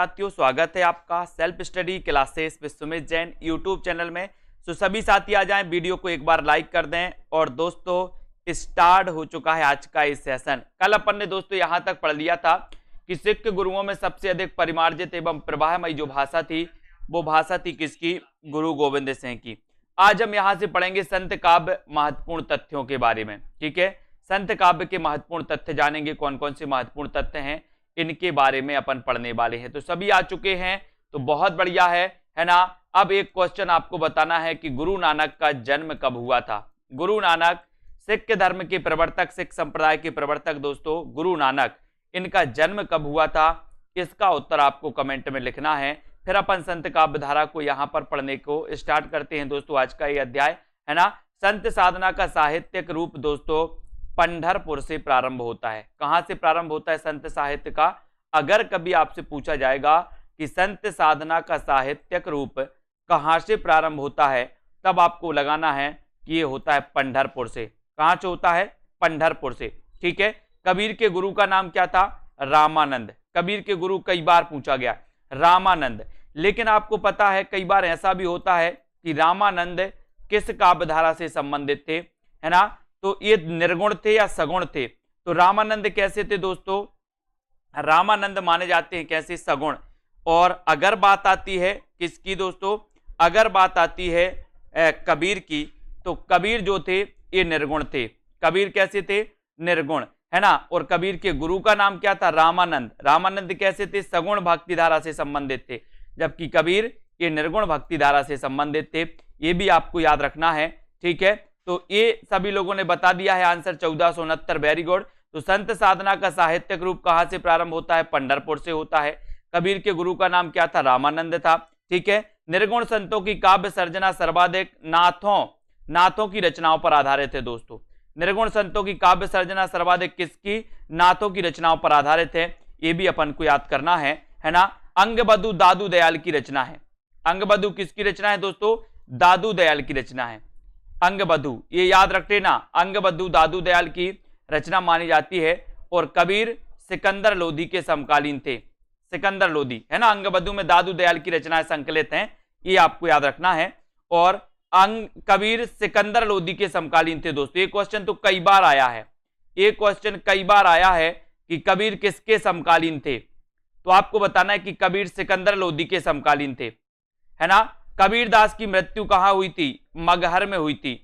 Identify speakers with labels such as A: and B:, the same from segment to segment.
A: साथियों, स्वागत है आपका self study classes with Sumit Jain YouTube channel में। तो सभी साथी आ जाएं, वीडियो को एक बार लाइक कर दें। और दोस्तों स्टार्ट हो चुका है आज का इस सेशन। कल अपन ने दोस्तों यहां तक पढ़ लिया था कि सिख गुरुओं में सबसे अधिक परिमार्जित एवं प्रवाहमयी जो भाषा थी वो भाषा थी किसकी? गुरु गोविंद सिंह की। आज हम यहां से पढ़ेंगे संत काव्य महत्वपूर्ण तथ्यों के बारे में। ठीक है, संत काव्य के महत्वपूर्ण तथ्य जानेंगे, कौन कौन से महत्वपूर्ण तथ्य हैं इनके बारे में अपन पढ़ने वाले हैं। तो सभी आ चुके हैं तो बहुत बढ़िया है ना। अब एक क्वेश्चन आपको बताना है कि गुरु नानक का जन्म कब हुआ था। गुरु नानक सिख धर्म के प्रवर्तक, सिख संप्रदाय के प्रवर्तक दोस्तों गुरु नानक, इनका जन्म कब हुआ था? इसका उत्तर आपको कमेंट में लिखना है। फिर अपन संत काव्य धारा को यहां पर पढ़ने को स्टार्ट करते हैं दोस्तों। आज का ये अध्याय है ना, संत साधना का साहित्यिक रूप दोस्तों पंढरपुर से प्रारंभ होता है। कहां से प्रारंभ होता है संत साहित्य का? अगर कभी आपसे पूछा जाएगा कि संत साधना का साहित्यिक रूप कहां से प्रारंभ होता है, तब आपको लगाना है कि ये होता है पंढरपुर से। कहां से होता है? पंढरपुर से। ठीक है, कबीर के गुरु का नाम क्या था? रामानंद। कबीर के गुरु कई बार पूछा गया, रामानंद। लेकिन आपको पता है कई बार ऐसा भी होता है कि रामानंद किस काव्य धारा से संबंधित थे, है ना? तो ये निर्गुण थे या सगुण थे? तो रामानंद कैसे थे दोस्तों? रामानंद माने जाते हैं कैसे? सगुण। और अगर बात आती है किसकी दोस्तों? अगर बात आती है कबीर की, तो कबीर जो थे ये निर्गुण थे। कबीर कैसे थे? निर्गुण, है ना। और कबीर के गुरु का नाम क्या था? रामानंद। रामानंद कैसे थे? सगुण भक्ति धारा से संबंधित थे, जबकि कबीर ये निर्गुण भक्ति धारा से संबंधित थे। ये भी आपको याद रखना है। ठीक है, तो ये सभी लोगों ने बता दिया है आंसर 1469। Very good. तो संत साधना का साहित्यिक रूप कहां से प्रारंभ होता है? पंढरपुर से होता है। कबीर के गुरु का नाम क्या था? रामानंद था। ठीक है, निर्गुण संतों की काव्य सर्जना सर्वाधिक नाथों की रचनाओं पर आधारित है दोस्तों। निर्गुण संतों की काव्य सर्जना सर्वाधिक किसकी? नाथों की रचनाओं पर आधारित है। ये भी अपन को याद करना है ना। अंगबधु दादू दयाल की रचना है। अंगबधु किसकी रचना है दोस्तों? दादू दयाल की रचना है। अंगबधु, ये याद रख लेना, अंगबधु दादू दयाल की रचना मानी जाती है। और कबीर सिकंदर लोधी के समकालीन थे। सिकंदर लोधी, है ना। अंगबधु में दादू दयाल की रचनाएं संकलित हैं, ये आपको याद रखना है। और कबीर सिकंदर लोधी के समकालीन थे दोस्तों। ये क्वेश्चन तो कई बार आया है, ये क्वेश्चन कई बार आया है कि कबीर किसके समकालीन थे। तो आपको बताना है कि कबीर सिकंदर लोधी के समकालीन थे, है ना। कबीरदास की मृत्यु कहां हुई थी? मगहर में हुई थी।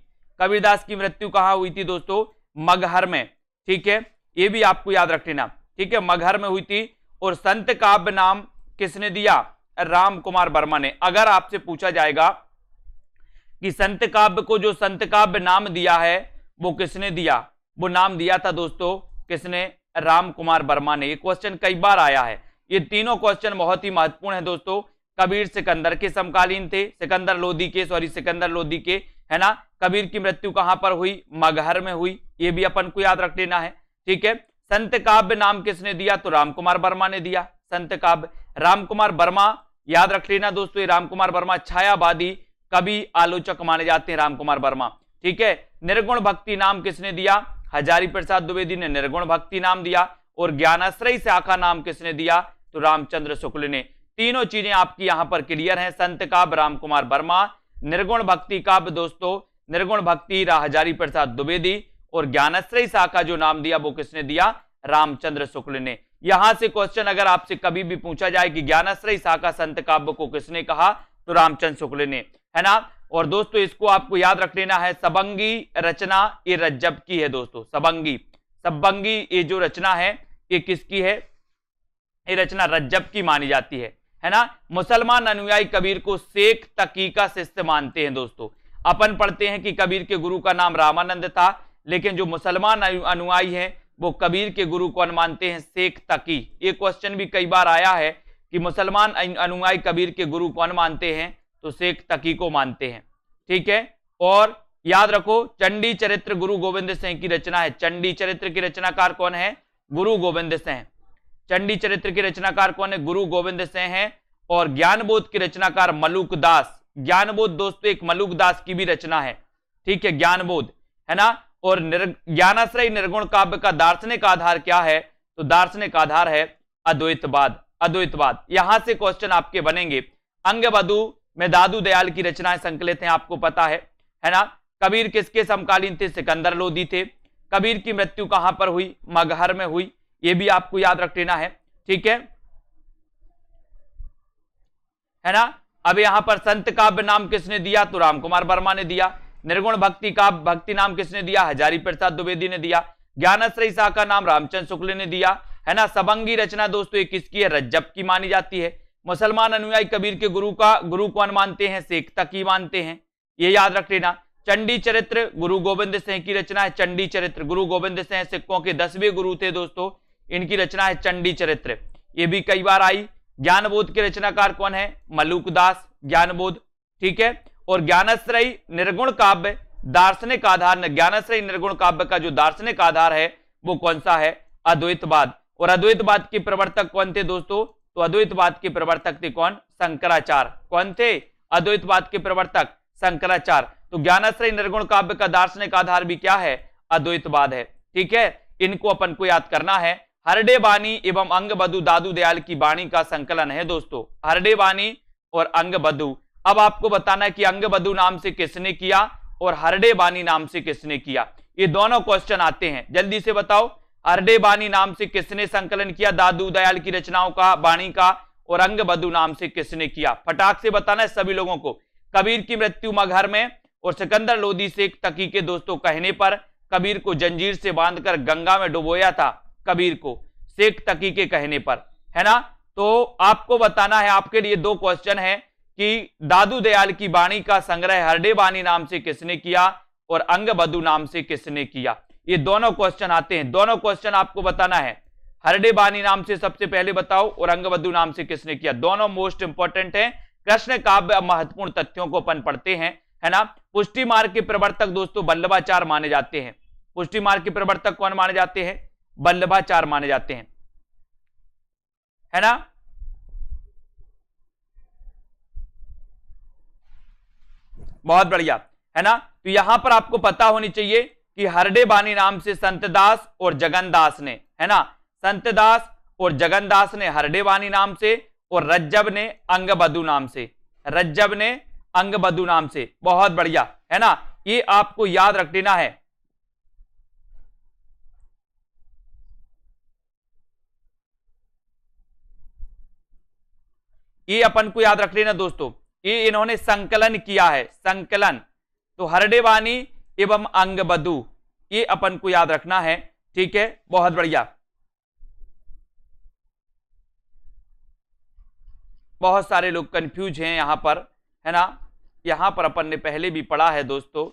A: कबीरदास की मृत्यु कहां हुई थी दोस्तों? मगहर में। ठीक है, ये भी आपको याद रख लेना। ठीक है, मगहर में हुई थी। और संत काव्य नाम किसने दिया? राम कुमार वर्मा ने। अगर आपसे पूछा जाएगा कि संत काव्य को जो संत काव्य नाम दिया है वो किसने दिया? वो नाम दिया था दोस्तों किसने? राम कुमार वर्मा ने। ये क्वेश्चन कई बार आया है। ये तीनों क्वेश्चन बहुत ही महत्वपूर्ण है दोस्तों। कबीर सिकंदर के समकालीन थे, सिकंदर लोधी के, है ना। कबीर की मृत्यु कहां पर हुई? मगहर में हुई। ये भी अपन को याद रख लेना है। ठीक है, संत काव्य नाम किसने दिया? तो रामकुमार वर्मा ने दिया संत काव्य। रामकुमार वर्मा याद रख लेना दोस्तों। ये रामकुमार वर्मा छायावादी कवि आलोचक माने जाते हैं, रामकुमार वर्मा। ठीक है, निर्गुण भक्ति नाम किसने दिया? हजारी प्रसाद द्विवेदी ने निर्गुण भक्ति नाम दिया। और ज्ञानाश्रय शाखा नाम किसने दिया? तो रामचंद्र शुक्ल ने। तीनों चीजें आपकी यहां पर क्लियर हैं। संत काव्य रामकुमार वर्मा, निर्गुण भक्ति काव्य दोस्तों निर्गुण भक्ति हजारी प्रसाद द्विवेदी, और ज्ञानाश्रय शाखा जो नाम दिया वो किसने दिया? रामचंद्र शुक्ल ने। यहां से क्वेश्चन अगर आपसे कभी भी पूछा जाए कि ज्ञानाश्रय शाखा संत काव्य को किसने कहा, तो रामचंद्र शुक्ल ने, है ना। और दोस्तों इसको आपको याद रख लेना है, सबंगी रचना ये रज्जब की है दोस्तों। सबंगी ये जो रचना है ये किसकी है? ये रचना रज्जब की मानी जाती है ना। मुसलमान अनुयायी कबीर को शेख तकी का शिष्य मानते हैं दोस्तों। अपन पढ़ते हैं कि कबीर के गुरु का नाम रामानंद था, लेकिन जो मुसलमान अनुयायी हैं वो कबीर के गुरु कौन मानते हैं? शेख तकी। ये क्वेश्चन भी कई बार आया है कि मुसलमान अनुयायी कबीर के गुरु कौन मानते हैं? तो शेख तकी को मानते हैं। ठीक है, और याद रखो चंडी चरित्र गुरु गोविंद सिंह की रचना है। चंडी चरित्र की रचनाकार कौन है? गुरु गोविंद सिंह। चंडी चरित्र की रचनाकार कौन है? गुरु गोविंद सिंह है। और ज्ञानबोध की रचनाकार मलुक दास। ज्ञानबोध दोस्तों एक मलुक दास की भी रचना है। ठीक है, ज्ञानबोध, है ना। और ज्ञानाश्रय निर्गुण काव्य का दार्शनिक आधार क्या है? तो दार्शनिक आधार है अद्वैतवाद। अद्वैतवाद। यहां से क्वेश्चन आपके बनेंगे। अंगबधू में दादू दयाल की रचनाएं संकलित हैं, आपको पता है ना। कबीर किसके समकालीन थे? सिकंदर लोदी थे। कबीर की मृत्यु कहां पर हुई? मगहर में हुई, ये भी आपको याद रख लेना है, ठीक है ना। अब यहां पर संत काव्य नाम किसने दिया? तो रामकुमार वर्मा ने दिया। निर्गुण भक्ति काव्य भक्ति नाम किसने दिया? हजारी प्रसाद द्विवेदी ने दिया। ज्ञानाश्रय शाह का नाम रामचंद्र शुक्ल ने दिया, है ना। सबंगी रचना दोस्तों एक किसकी है? रज्जब की मानी जाती है। मुसलमान अनुयायी कबीर के गुरु कौन मानते हैं? शेख तकी मानते हैं, ये याद रख लेना। चंडी चरित्र गुरु गोविंद सिंह की रचना है। चंडी चरित्र गुरु गोविंद सिंह सिखों के 10वें गुरु थे दोस्तों, इनकी रचना है चंडी चरित्र, ये भी कई बार आई। ज्ञानबोध के रचनाकार कौन है? मलुकदास ज्ञानबोध, ठीक है। और ज्ञानाश्रय निर्गुण काव्य दार्शनिक आधार, ज्ञानाश्रय निर्गुण काव्य का जो दार्शनिक आधार है वो कौन सा है? अद्वैतवाद। और अद्वैतवाद के प्रवर्तक कौन थे दोस्तों? तो अद्वैतवाद के प्रवर्तक थे कौन? शंकराचार्य। कौन थे? अद्वैतवाद के प्रवर्तक शंकराचार्य। तो ज्ञानाश्रय निर्गुण काव्य का दार्शनिक आधार भी क्या है? अद्वैतवाद है, ठीक है। इनको अपन को याद करना है। हरडे बानी एवं अंगबधू दादू दयाल की वाणी का संकलन है दोस्तों, हरडे बानी और अंगबधू। अब आपको बताना है कि अंगबधू नाम से किसने किया और हरडे बानी नाम से किसने किया, ये दोनों क्वेश्चन आते हैं, जल्दी से बताओ। हरडे बानी नाम से किसने संकलन किया दादू दयाल की रचनाओं का, वाणी का, और अंगबधू नाम से किसने किया? फटाक से बताना है सभी लोगों को। कबीर की मृत्यु मगहर में और सिकंदर लोदी शेख तकी के दोस्तों कहने पर कबीर को जंजीर से बांधकर गंगा में डुबोया था, कबीर को शेख तकी के कहने पर, है ना। तो आपको बताना है, आपके लिए दो क्वेश्चन है कि दादू दयाल की वाणी का संग्रह हरडे बानी नाम से किसने किया और अंगबधू नाम से किसने किया, ये दोनों क्वेश्चन आते हैं। दोनों क्वेश्चन आपको बताना है, हरडे बानी नाम से सबसे पहले बताओ और अंगबधू नाम से किसने किया, दोनों मोस्ट इंपॉर्टेंट है। कृष्ण काव्य महत्वपूर्ण तथ्यों को अपन पढ़ते हैं, है ना। पुष्टि मार्ग के प्रवर्तक दोस्तों वल्लभाचार्य माने जाते हैं। पुष्टि मार्ग के प्रवर्तक कौन माने जाते हैं? वल्लभाचार्य माने जाते हैं, है ना। बहुत बढ़िया, है ना। तो यहां पर आपको पता होनी चाहिए कि हरडे बानी नाम से संतदास और जगनदास ने, है ना, संतदास और जगनदास ने हरडे बानी नाम से और रज्जब ने अंगबधू नाम से, रज्जब ने अंगबधू नाम से। बहुत बढ़िया, है ना, ये आपको याद रख लेना है। ये अपन को याद रख लेना दोस्तों, ये इन्होंने संकलन किया है, संकलन। तो हरडे बानी एवं अंगबधू, ये अपन को याद रखना है, ठीक है। बहुत बढ़िया, बहुत सारे लोग कंफ्यूज हैं यहां पर, है ना। यहां पर अपन ने पहले भी पढ़ा है दोस्तों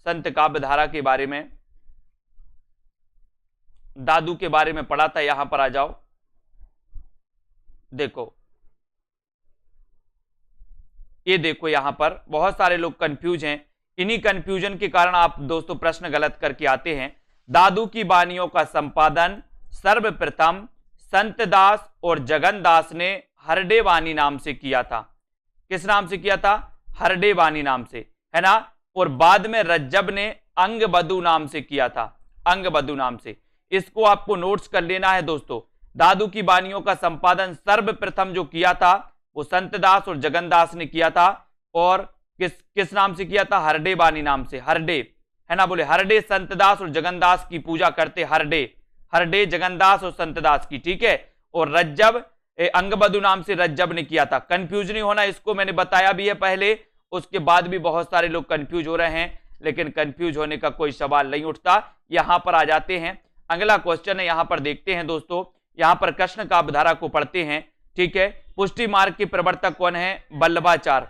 A: संत काव्य धारा के बारे में, दादू के बारे में पढ़ा था। यहां पर आ जाओ, देखो ये देखो, यहां पर बहुत सारे लोग कंफ्यूज हैं। इन्हीं कंफ्यूजन के कारण आप दोस्तों प्रश्न गलत करके आते हैं। दादू की वाणियों का संपादन सर्वप्रथम संतदास और जगनदास ने हरडे बानी नाम से किया था। किस नाम से किया था? हरडे बानी नाम से, है ना। और बाद में रज्जब ने अंगबधू नाम से किया था, अंगबधू नाम से। इसको आपको नोट्स कर लेना है दोस्तों। दादू की वाणियों का संपादन सर्वप्रथम जो किया था वो संतदास और जगनदास ने किया था। और किस नाम से किया था? हरडे बानी नाम से, हरडे, है ना। बोले हरडे संतदास और जगनदास की पूजा करते, हरडे, हरडे जगनदास और संतदास की, ठीक है। और रज्जब अंगबधू नाम से रज्जब ने किया था। कंफ्यूज नहीं होना, इसको मैंने बताया भी है पहले, उसके बाद भी बहुत सारे लोग कंफ्यूज हो रहे हैं, लेकिन कंफ्यूज होने का कोई सवाल नहीं उठता। यहां पर आ जाते हैं, अगला क्वेश्चन है, यहां पर देखते हैं दोस्तों। यहां पर कृष्ण काव्य धारा को पढ़ते हैं, ठीक है। पुष्टि मार्ग के प्रवर्तक कौन है? वल्लभाचार्य।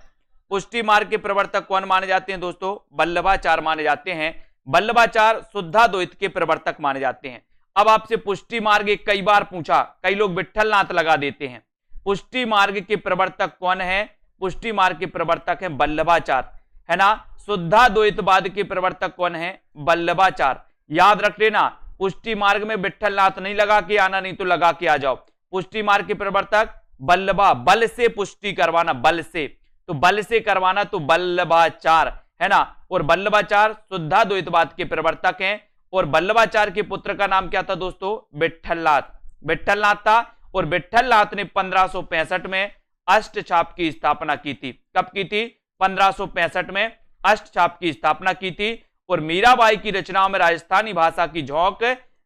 A: पुष्टि मार्ग के प्रवर्तक कौन माने जाते हैं दोस्तों? वल्लभाचार्य माने जाते हैं। वल्लभाचार्य शुद्धाद्वैत के प्रवर्तक माने जाते हैं। अब आपसे पुष्टि मार्ग कई बार पूछा, कई लोग विट्ठलनाथ लगा देते हैं। पुष्टि मार्ग के प्रवर्तक कौन है? पुष्टि मार्ग के प्रवर्तक है वल्लभाचार्य, है ना। शुद्धाद्वैतवाद के प्रवर्तक कौन है? वल्लभाचार्य। याद रख लेना, पुष्टि मार्ग में विट्ठलनाथ नहीं लगा के आना, नहीं तो लगा के आ जाओ। पुष्टि मार्ग के प्रवर्तक वल्लभा, बल से पुष्टि करवाना, बल से, तो बल से करवाना, तो वल्लभाचार्य, है ना। और वल्लभाचार्य शुद्धाद्वैतवाद के प्रवर्तक हैं। और वल्लभाचार्य के पुत्र का नाम क्या था दोस्तों? विट्ठलनाथ, विट्ठलनाथ था। और विट्ठलनाथ ने 1565 में अष्टछाप की स्थापना की थी। कब की थी? 1565 में अष्टछाप की स्थापना की थी। और मीराबाई की रचनाओं में राजस्थानी भाषा की झोंक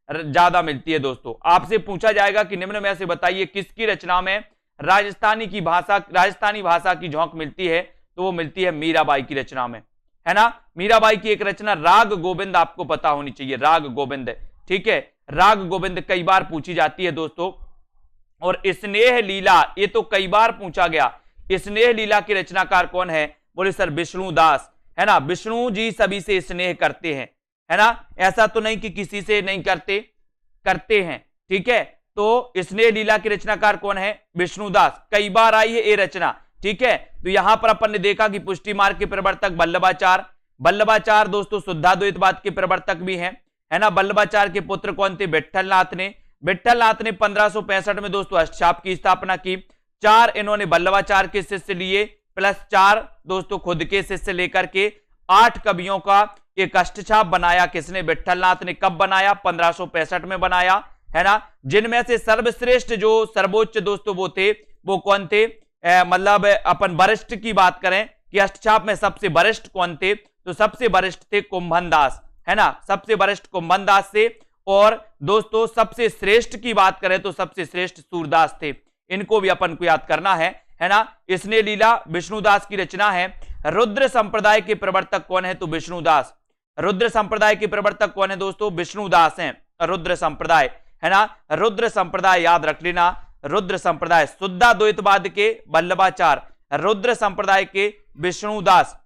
A: ज्यादा मिलती है दोस्तों। आपसे पूछा जाएगा कि निम्न में से बताइए किसकी रचना में राजस्थानी भाषा की झोंक मिलती है, तो वो मिलती है मीराबाई की रचना में, है ना। मीराबाई की एक रचना राग गोविंद आपको पता होनी चाहिए, राग गोविंद, ठीक है। राग गोविंद कई बार पूछी जाती है दोस्तों। और स्नेह लीला, ये तो कई बार पूछा गया। स्नेह लीला के रचनाकार कौन है? बोले सर विष्णु दास, है ना। विष्णु जी सभी से स्नेह करते हैं, है ना, ऐसा तो नहीं कि किसी से नहीं करते हैं, ठीक है। तो स्नेह लीला के रचनाकार कौन है? विष्णुदास। कई बार आई है ये रचना, ठीक है। तो यहां पर अपन ने देखा कि पुष्टि मार्ग के प्रवर्तक वल्लभाचार्य दोस्तों शुद्धाद्वैतवाद के प्रवर्तक भी हैं, है ना। वल्लभाचार्य के पुत्र कौन थे? विट्ठलनाथ ने 1565 में दोस्तों अष्टछाप की स्थापना की। 4 इन्होंने वल्लभाचार्य के शिष्य लिए, प्लस 4 दोस्तों खुद के शिष्य लेकर के 8 कवियों का एक अष्टछाप बनाया। किसने? विट्ठलनाथ ने। कब बनाया? 1565 में बनाया, है ना। जिनमें से सर्वश्रेष्ठ जो सर्वोच्च दोस्तों वो थे, वो कौन थे? मतलब अपन वरिष्ठ की बात करें कि अष्टछाप में सबसे वरिष्ठ कौन थे, तो सबसे वरिष्ठ थे कुंभनदास, है ना। सबसे वरिष्ठ कुंभनदास से। और दोस्तों सबसे श्रेष्ठ की बात करें तो सबसे श्रेष्ठ सूरदास थे। इनको भी अपन को याद करना है ना। स्नेह लीला विष्णुदास की रचना है। रुद्र संप्रदाय के प्रवर्तक कौन है? तो विष्णुदास। रुद्र संप्रदाय के प्रवर्तक कौन है दोस्तों? विष्णुदास हैं। रुद्र संप्रदाय, है ना। रुद्र संप्रदाय याद रख लेना। रुद्र संप्रदाय शुद्धाद्वैतवाद के वल्लभाचार्य, रुद्र संप्रदाय के विष्णुदास।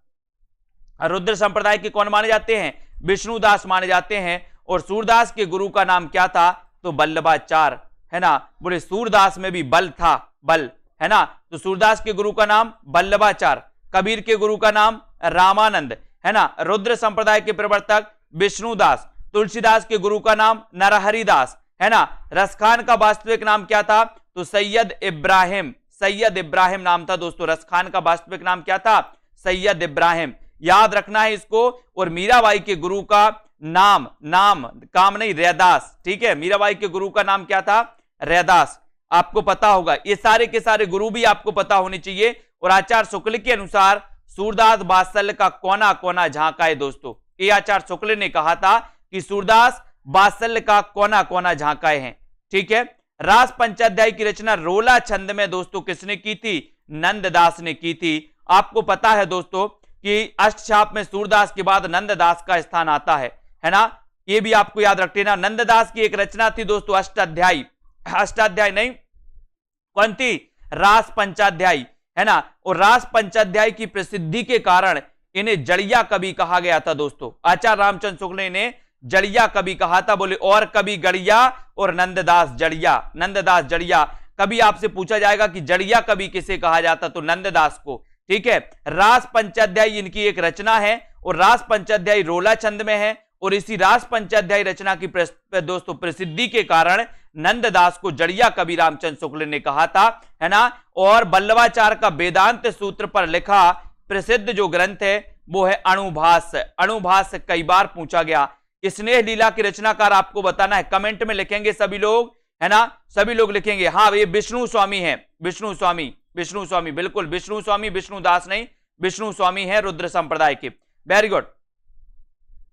A: रुद्र संप्रदाय के कौन माने जाते हैं? विष्णुदास माने जाते हैं। और सूरदास के गुरु का नाम क्या था? तो वल्लभाचार्य, है ना। बोले सूरदास में भी बल था, बल, है ना। तो सूरदास के गुरु का नाम वल्लभाचार्य, कबीर के गुरु का नाम रामानंद, है ना। रुद्र संप्रदाय के प्रवर्तक विष्णुदास, तुलसीदास के गुरु का नाम नरहरिदास, है ना। रसखान का वास्तविक नाम क्या था? तो सैयद इब्राहिम नाम था दोस्तों। रसखान का वास्तविक नाम क्या था? सैयद इब्राहिम, याद रखना है इसको। और मीराबाई के गुरु का नाम काम नहीं, रैदास, ठीक है। मीराबाई के गुरु का नाम क्या था? रैदास, आपको पता होगा। ये सारे के सारे गुरु भी आपको पता होने चाहिए। और आचार्य शुक्ल के अनुसार सूरदास वात्सल्य का कोना कोना झांका है दोस्तों। ये आचार्य शुक्ल ने कहा था कि सूरदास वात्सल्य का कोना कोना झांकाए हैं, ठीक है। रास पंचाध्याय की रचना रोला छंद में दोस्तों किसने की थी? नंददास ने की थी। आपको पता है दोस्तों कि अष्टछाप में सूरदास के बाद नंददास का स्थान आता है ना। ये भी आपको याद रख लेना। नंददास की एक रचना थी दोस्तों अष्टाध्यायी नहीं, कौन थी? रास पंचाध्यायी, है ना। और रास पंचाध्याय की प्रसिद्धि के कारण इन्हें जड़िया कवि कहा गया था दोस्तों। आचार्य रामचंद्र शुक्ल ने जड़िया कवि कहा था। बोले और कवि गड़िया और नंददास जड़िया। कभी आपसे पूछा जाएगा कि जड़िया कवि किसे कहा जाता, तो नंददास को, ठीक है। रास पंचाध्यायी इनकी एक रचना है। और रास पंचाध्यायी रोला छंद में है। और इसी रास पंचाध्यायी रचना की दोस्तों प्रसिद्धि के कारण नंददास को जड़िया कवि रामचंद्र शुक्ल ने कहा था, है ना। और वल्लभाचार्य का वेदांत सूत्र पर लिखा प्रसिद्ध जो ग्रंथ है वो है अणुभाष्य। कई बार पूछा गया। स्नेह लीला की रचनाकार आपको बताना है, कमेंट में लिखेंगे सभी लोग, है ना। सभी लोग लिखेंगे हाँ ये विष्णु स्वामी है। विष्णु स्वामी बिल्कुल, विष्णु स्वामी, विष्णुदास नहीं, विष्णु स्वामी है रुद्र संप्रदाय के। वेरी गुड,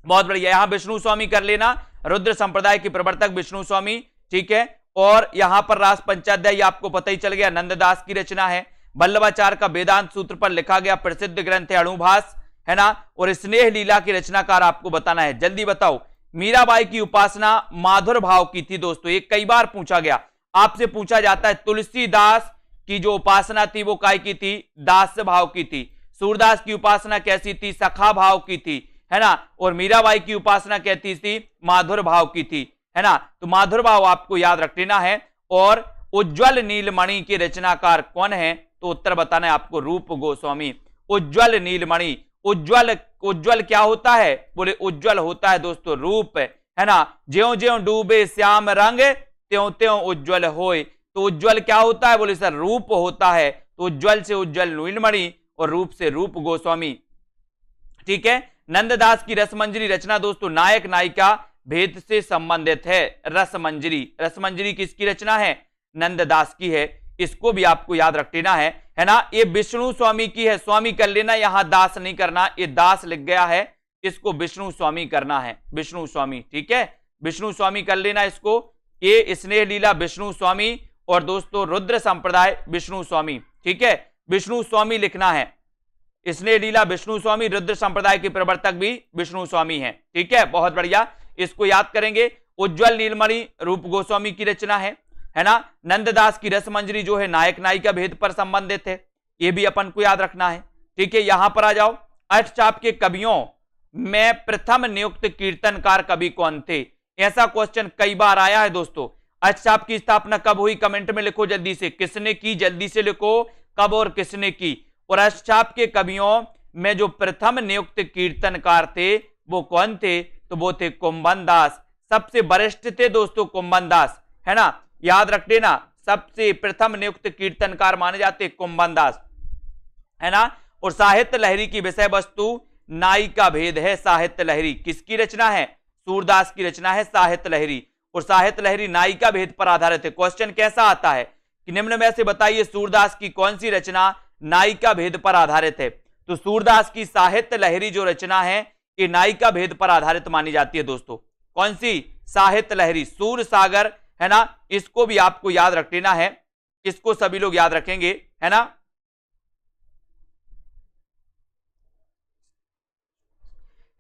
A: बहुत बढ़िया। यहां विष्णु स्वामी कर लेना, रुद्र संप्रदाय के प्रवर्तक विष्णु स्वामी, ठीक है। और यहां पर रास पंचाध्याय आपको पता ही चल गया, नंददास की रचना है। वल्लभाचार्य का वेदांत सूत्र पर लिखा गया प्रसिद्ध ग्रंथ है अणुभाष्य, है ना। और स्नेह लीला की रचनाकार आपको बताना है, जल्दी बताओ। मीराबाई की उपासना माधुर भाव की थी दोस्तों। एक कई बार पूछा गया, आपसे पूछा जाता है तुलसीदास की जो उपासना थी वो काय की थी? दास्य भाव की थी। सूरदास की उपासना कैसी थी? सखा भाव की थी, है ना। और मीराबाई की उपासना कैसी थी? माधुर भाव की थी, है ना। तो माधुर भाव आपको याद रख लेना है। और उज्ज्वल नीलमणि के रचनाकार कौन है? तो उत्तर बताना है आपको, रूप गोस्वामी। उज्ज्वल नीलमणि, उज्ज्वल क्या होता है? बोले उज्ज्वल होता है दोस्तों रूप, है ना। ज्यों ज्यों डूबे श्याम रंग त्यों त्यों उज्ज्वल होए। तो उज्ज्वल क्या होता है? बोले सर रूप होता है। तो उज्ज्वल से उज्ज्वल नीलमणि और रूप से रूप गोस्वामी, ठीक है। नंददास की रसमंजरी रचना दोस्तों नायक नायिका भेद से संबंधित है। रसमंजरी किसकी रचना है? नंददास की है, इसको भी आपको याद रख लेना है ना। ये विष्णु स्वामी की है, स्वामी कर लेना, यहां दास नहीं करना, ये दास लिख गया है, इसको विष्णु स्वामी करना है, विष्णु स्वामी, ठीक है, विष्णु स्वामी कर लेना इसको। ये स्नेह लीला विष्णु स्वामी, और दोस्तों रुद्र संप्रदाय विष्णु स्वामी, ठीक है, विष्णु स्वामी लिखना है। स्नेह लीला विष्णु स्वामी, रुद्र संप्रदाय के प्रवर्तक भी विष्णु स्वामी हैं, ठीक है, बहुत बढ़िया, इसको याद करेंगे। उज्जवल नीलमणि रूप गोस्वामी की रचना है ना। नंददास की रसमंजरी जो है नायक नायिका भेद पर संबंधित है, ये भी अपन को याद रखना है, ठीक है। यहां पर आ जाओ, अष्टचाप के कवियों में प्रथम नियुक्त कीर्तनकार कवि कौन थे? ऐसा क्वेश्चन कई बार आया है दोस्तों। अष्टचाप की स्थापना कब हुई? कमेंट में लिखो जल्दी से, किसने की, जल्दी से लिखो कब और किसने की। और अष्टचाप के कवियों में जो प्रथम नियुक्त कीर्तनकार थे वो कौन थे? तो वो थे कुंभन दास, सबसे वरिष्ठ थे दोस्तों कुंभन दास, है ना, याद रख लेना, सबसे प्रथम नियुक्त कीर्तनकार माने जाते कुंभन दास, है ना। और साहित्य लहरी की विषय वस्तु नायिका भेद है। साहित्य लहरी किसकी रचना है? सूरदास की रचना है साहित्य लहरी, और साहित्य लहरी नायिका भेद पर आधारित है। क्वेश्चन कैसा आता है कि निम्न में से बताइए सूरदास की कौन सी रचना नायिका भेद पर आधारित है? तो सूरदास की साहित्य लहरी जो रचना है ये नायिका भेद पर आधारित मानी जाती है दोस्तों। कौन सी? साहित्य लहरी। सूर सागर, है ना, इसको भी आपको याद रख लेना है, इसको सभी लोग याद रखेंगे, है ना।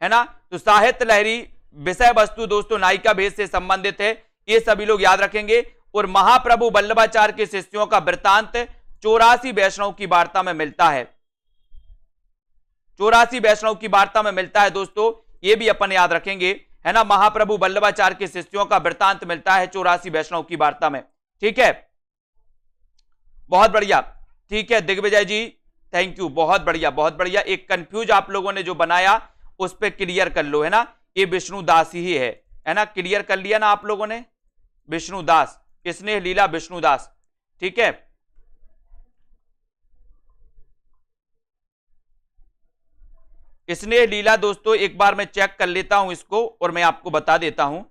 A: है ना, तो साहित्य लहरी विषय वस्तु दोस्तों नायिका भेद से संबंधित है, ये सभी लोग याद रखेंगे। और महाप्रभु वल्लभाचार्य के शिष्यों का वृत्तांत 84 वैष्णव की वार्ता में मिलता है। 84 वैष्णव की वार्ता में मिलता है दोस्तों, ये भी अपन याद रखेंगे, है ना। महाप्रभु वल्लभाचार्य के शिष्यों का वृत्तांत मिलता है 84 वैष्णव की वार्ता में, ठीक है, बहुत बढ़िया, ठीक है दिग्विजय जी, थैंक यू, बहुत बढ़िया बहुत बढ़िया। एक कंफ्यूज आप लोगों ने जो बनाया उस पर क्लियर कर लो, है ना, ये विष्णुदास ही है ना, क्लियर कर लिया ना आप लोगों ने, विष्णुदास, किसने लीला विष्णुदास, ठीक है। स्नेह लीला दोस्तों एक बार मैं चेक कर लेता हूं इसको और मैं आपको बता देता हूं।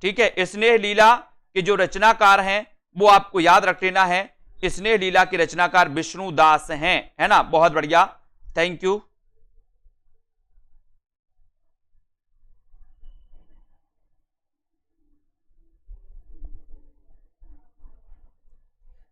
A: ठीक है, स्नेह लीला के जो रचनाकार हैं वो आपको याद रख लेना है, स्नेह लीला के रचनाकार विष्णुदास हैं, है ना, बहुत बढ़िया, थैंक यू।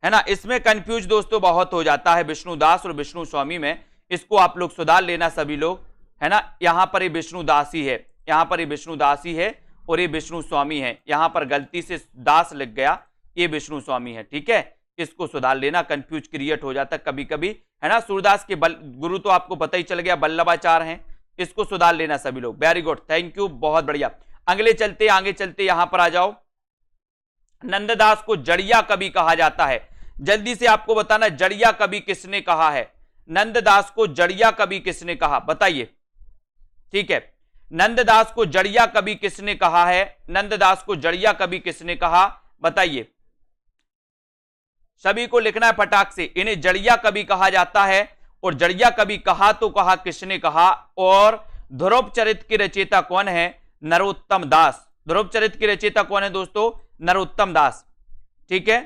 A: है ना, इसमें कंफ्यूज दोस्तों बहुत हो जाता है विष्णुदास और विष्णु स्वामी में, इसको आप लोग सुधार लेना सभी लोग, है ना। यहां पर ये विष्णुदास ही है, यहां पर ये विष्णुदास ही है और ये विष्णु स्वामी है, यहां पर गलती से दास लिख गया, ये विष्णु स्वामी है, ठीक है, इसको सुधार लेना, कंफ्यूज क्रिएट हो जाता है कभी कभी, है ना। सूरदास के गुरु तो आपको पता ही चल गया वल्लभाचार्य हैं, इसको सुधार लेना सभी लोग, वेरी गुड, थैंक यू, बहुत बढ़िया। अगले चलते आगे चलते यहां पर आ जाओ। नंददास को जड़िया कवि कहा जाता है, जल्दी से आपको बताना जड़िया कवि किसने कहा है? नंददास को जड़िया कवि किसने कहा, बताइए, ठीक है, नंददास को जड़िया कवि किसने कहा है? नंददास को जड़िया कवि किसने कहा, बताइए, सभी को लिखना है फटाक से, इन्हें जड़िया कवि कहा जाता है। और जड़िया कवि कहा तो कहा, किसने कहा? और ध्रुव चरित्र के रचयिता कौन है? नरोत्तम दास। ध्रुव चरित्र के रचयिता कौन है दोस्तों? नरोत्तम दास, ठीक है,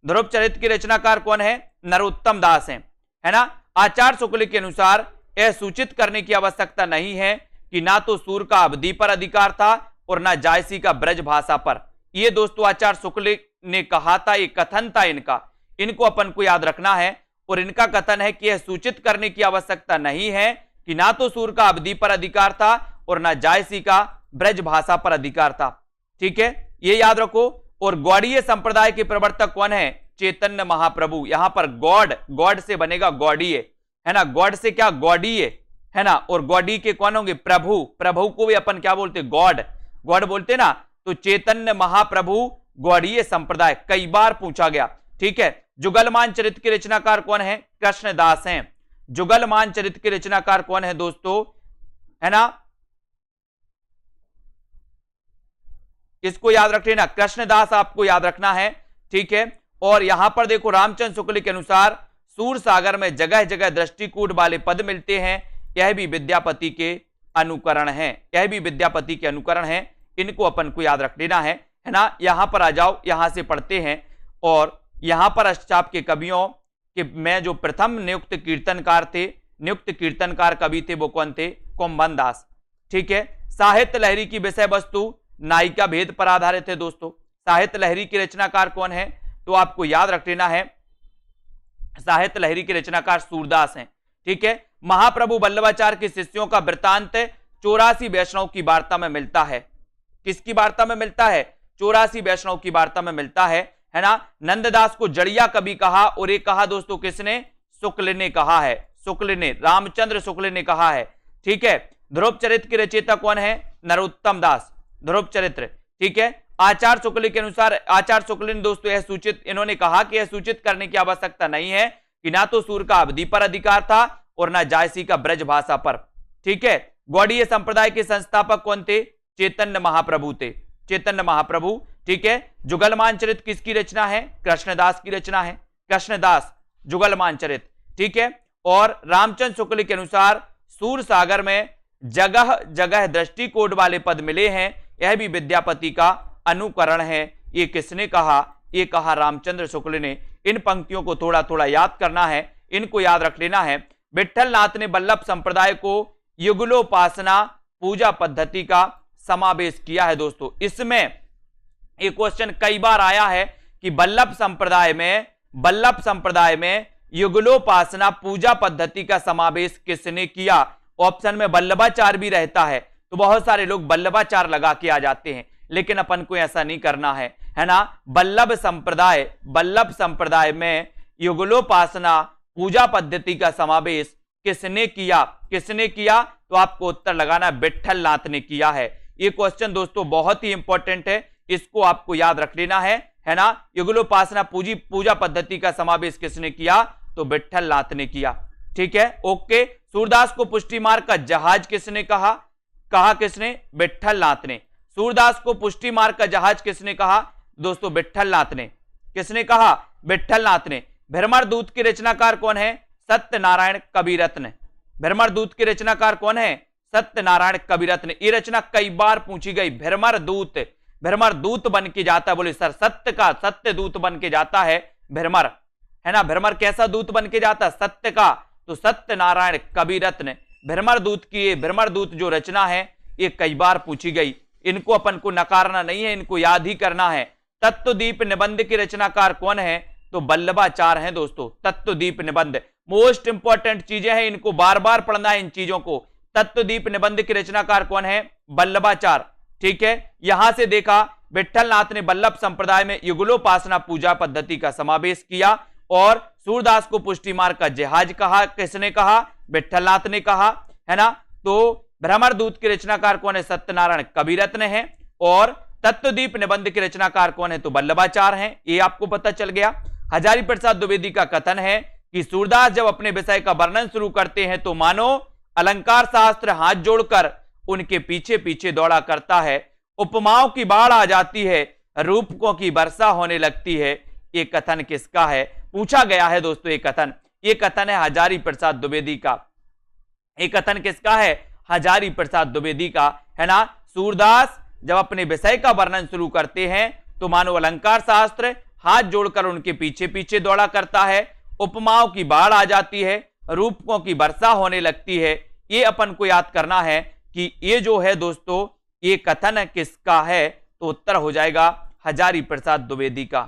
A: ध्रुव चरित्र के रचनाकार कौन है? नरोत्तम दास हैं, है ना। आचार्य शुक्ल के अनुसार यह सूचित करने की आवश्यकता नहीं है कि ना तो सूर का अवधि पर अधिकार था और ना जायसी का ब्रज भाषा पर। ये दोस्तों आचार्य शुक्ल ने कहा था, ये कथन था इनका, इनको अपन को याद रखना है। और इनका कथन है कि यह सूचित करने की आवश्यकता नहीं है कि ना तो सूर का अवधि पर अधिकार था और ना जायसी का ब्रज भाषा पर अधिकार था, ठीक है, ये याद रखो। और गौड़ीय संप्रदाय के प्रवर्तक कौन है? चैतन्य महाप्रभु। यहां पर गॉड, गॉड से बनेगा गौड़ीय, है ना, गॉड से क्या? गौड़ीय, है ना। और गौड़ी के कौन होंगे? प्रभु। प्रभु को भी अपन क्या बोलते? गॉड, गॉड बोलते ना। तो चैतन्य महाप्रभु गौड़ीय संप्रदाय, कई बार पूछा गया, ठीक है। जुगलमान चरित्र के रचनाकार कौन है? कृष्णदास हैं। जुगलमान चरित्र के रचनाकार कौन है दोस्तों? है ना, इसको याद रख लेना, कृष्णदास आपको याद रखना है, ठीक है। और यहां पर देखो रामचंद्र शुक्ल के अनुसार सूर सागर में जगह जगह दृष्टिकूट वाले पद मिलते हैं, यह भी विद्यापति के अनुकरण है, यह भी विद्यापति के अनुकरण है। इनको अपन को याद रख लेना है ना। यहां पर आ जाओ, यहां से पढ़ते हैं। और यहां पर अष्टचाप के कवियों के में जो प्रथम नियुक्त कीर्तनकार थे, नियुक्त कीर्तनकार कवि थे, वो कौन थे? कुंभन दास। ठीक है। साहित्य लहरी की विषय वस्तु नायिका भेद पर आधारित है दोस्तों। साहित्य लहरी के रचनाकार कौन है? तो आपको याद रख लेना है, साहित्य लहरी के रचनाकार सूरदास हैं। ठीक है। महाप्रभु वल्लभाचार्य के शिष्यों का वृत्तांत 84 वैष्णव की वार्ता में मिलता है। किसकी वार्ता में मिलता है? 84 वैष्णव की वार्ता में मिलता है ना। नंददास को जड़िया कवि कहा, और ये कहा दोस्तों किसने? शुक्ल ने कहा है, शुक्ल ने, रामचंद्र शुक्ल ने कहा है। ठीक है। ध्रुव चरित्र के रचयिता कौन है? नरोत्तम दास, ध्रुव चरित्र। ठीक है। आचार्य शुक्ल के अनुसार, आचार्य शुक्ल ने दोस्तों यह सूचित, इन्होंने कहा कि यह सूचित करने की आवश्यकता नहीं है कि ना तो सूर का अवधि पर अधिकार था और ना जायसी का ब्रज भाषा पर। ठीक है। गौड़ीय संप्रदाय के संस्थापक कौन थे? चैतन्य महाप्रभु थे, चैतन्य महाप्रभु। ठीक है। जुगलमान चरित्र किसकी रचना है? कृष्णदास की रचना है, कृष्णदास जुगलमान चरित्र। ठीक है। और रामचंद्र शुक्ल के अनुसार सूर सागर में जगह जगह दृष्टिकोण वाले पद मिले हैं, यह भी विद्यापति का अनुकरण है। ये किसने कहा? ये कहा रामचंद्र शुक्ल ने। इन पंक्तियों को थोड़ा थोड़ा याद करना है, इनको याद रख लेना है। विठल नाथ ने वल्लभ संप्रदाय को युगलोपासना पूजा पद्धति का समावेश किया है दोस्तों। इसमें एक क्वेश्चन कई बार आया है कि वल्लभ संप्रदाय में युगलोपासना पूजा पद्धति का समावेश किसने किया? ऑप्शन में वल्लभाचार्य भी रहता है, तो बहुत सारे लोग वल्लभाचार्य लगा के आ जाते हैं, लेकिन अपन को ऐसा नहीं करना है ना। वल्लभ संप्रदाय में युगलोपासना पूजा पद्धति का समावेश किसने किया? किसने किया? तो आपको उत्तर लगाना, विठल नाथ ने किया है। ये क्वेश्चन दोस्तों बहुत ही इंपॉर्टेंट है, इसको आपको याद रख लेना है ना। युगलोपासना पूजा पद्धति का समावेश किसने किया? तो विठल नाथ ने किया। ठीक है। ओके। सूरदास को पुष्टि मार्ग का जहाज किसने कहा? कहा किसने? विठल नाथ ने। सूरदास को पुष्टि मार्ग का जहाज किसने कहा? दोस्तों विठल नाथ ने। किसने कहा? विठल नाथ ने। भ्रमर दूत के रचनाकार कौन है? सत्यनारायण कविरत्न। भ्रमर दूत के रचनाकार कौन है? सत्यनारायण कविरत्न। ये रचना कई बार पूछी गई। भ्रमर दूत बन के जाता है, बोले सर सत्य दूत बन के जाता है भ्रमर, है ना। भ्रमर कैसा दूत बन के जाता? सत्य का। तो सत्यनारायण कविरत्न भ्रमर दूत जो रचना है ये कई बार पूछी गई। इनको अपन को नकारना नहीं है, इनको याद ही करना है। तत्वदीप निबंध के रचनाकार कौन है? तो वल्लभाचार्य हैं दोस्तों। तत्वदीप निबंध मोस्ट इंपॉर्टेंट चीजें हैं, इनको बार बार पढ़ना है इन चीजों को। तत्वदीप निबंध के रचनाकार कौन है? वल्लभाचार्य। ठीक है। यहां से देखा विठल नाथ ने वल्लभ संप्रदाय में युगलोपासना पूजा पद्धति का समावेश किया, और सूरदास को पुष्टि मार्ग का जहाज कहा, किसने कहा? विठल नाथ ने कहा, है ना। तो भ्रमर दूत के रचनाकार कौन है? सत्यनारायण कविरत्न है। और तत्वदीप निबंध के रचनाकार कौन है? तो वल्लभाचार्य हैं। ये आपको पता चल गया। हजारी प्रसाद द्विवेदी का कथन है कि सूरदास जब अपने विषय का वर्णन शुरू करते हैं तो मानो अलंकार शास्त्र हाथ जोड़कर उनके पीछे पीछे दौड़ा करता है। उपमाओं की बाढ़ आ जाती है, रूपकों की वर्षा होने लगती है। ये कथन किसका है? पूछा गया है दोस्तों ये कथन है हजारी प्रसाद द्विवेदी का। ये कथन किसका है? हजारी प्रसाद द्विवेदी का, है ना। सूरदास जब अपने विषय का वर्णन शुरू करते हैं तो मानो अलंकार शास्त्र हाथ जोड़कर उनके पीछे पीछे दौड़ा करता है, उपमाओं की बाढ़ आ जाती है, रूपकों की वर्षा होने लगती है। ये अपन को याद करना है कि ये जो है दोस्तों ये कथन किसका है? तो उत्तर हो जाएगा हजारी प्रसाद द्विवेदी का।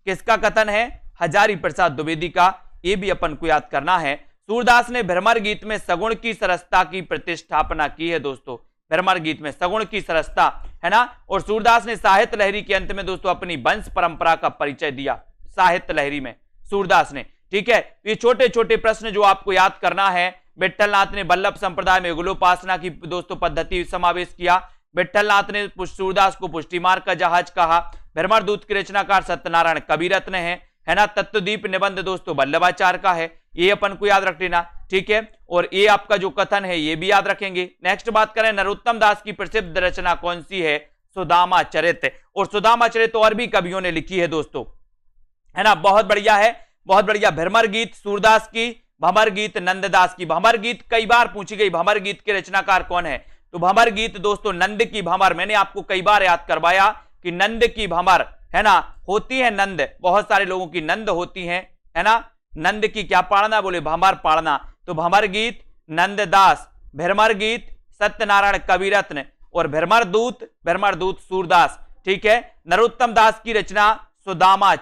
A: किसका कथन है? हजारी प्रसाद द्विवेदी का। ये भी अपन को याद करना है। सूरदास ने भ्रमर गीत में सगुण की सरसता की प्रतिष्ठापना की है दोस्तों। भ्रमर गीत में सगुण की सरसता, है ना। और सूरदास ने साहित्य लहरी के अंत में दोस्तों अपनी वंश परंपरा का परिचय दिया, साहित्य लहरी में सूरदास ने। ठीक है। ये छोटे छोटे प्रश्न जो आपको याद करना है। विठल नाथ ने वल्लभ संप्रदाय में युगलोपासना की दोस्तों पद्धति समावेश किया। विठल नाथ ने सूरदास को पुष्टि मार्ग का जहाज कहा। भ्रमर दूत के रचनाकार सत्यनारायण कविरत्न है ना। तत्वदीप निबंध दोस्तों वल्लभाचार्य का है, ये अपन को याद रख लेना। ठीक है। और ये आपका जो कथन है ये भी याद रखेंगे। नेक्स्ट बात करें, नरोत्तम दास की प्रसिद्ध रचना कौन सी है? सुदामा चरित। और सुदामा चरित और भी कवियों ने लिखी है दोस्तों, है ना। बहुत बढ़िया है, बहुत बढ़िया। भ्रमर गीत सूरदास की, भंवर गीत नंददास की। भंवर गीत कई बार पूछी गई। भंवर गीत के रचनाकार कौन है? तो भंवर गीत दोस्तों नंद की भंवर, मैंने आपको कई बार याद करवाया कि नंद की भंवर है ना होती है, नंद बहुत सारे लोगों की नंद होती है ना, नंद की क्या पाड़ना बोले भंवर पाड़ना। तो भंवर गीत नंददास, भ्रमर गीत सत्यनारायण कविरत्न और भ्रमर दूत सूरदास। ठीक है, नरोत्तम दास की रचना सुदामा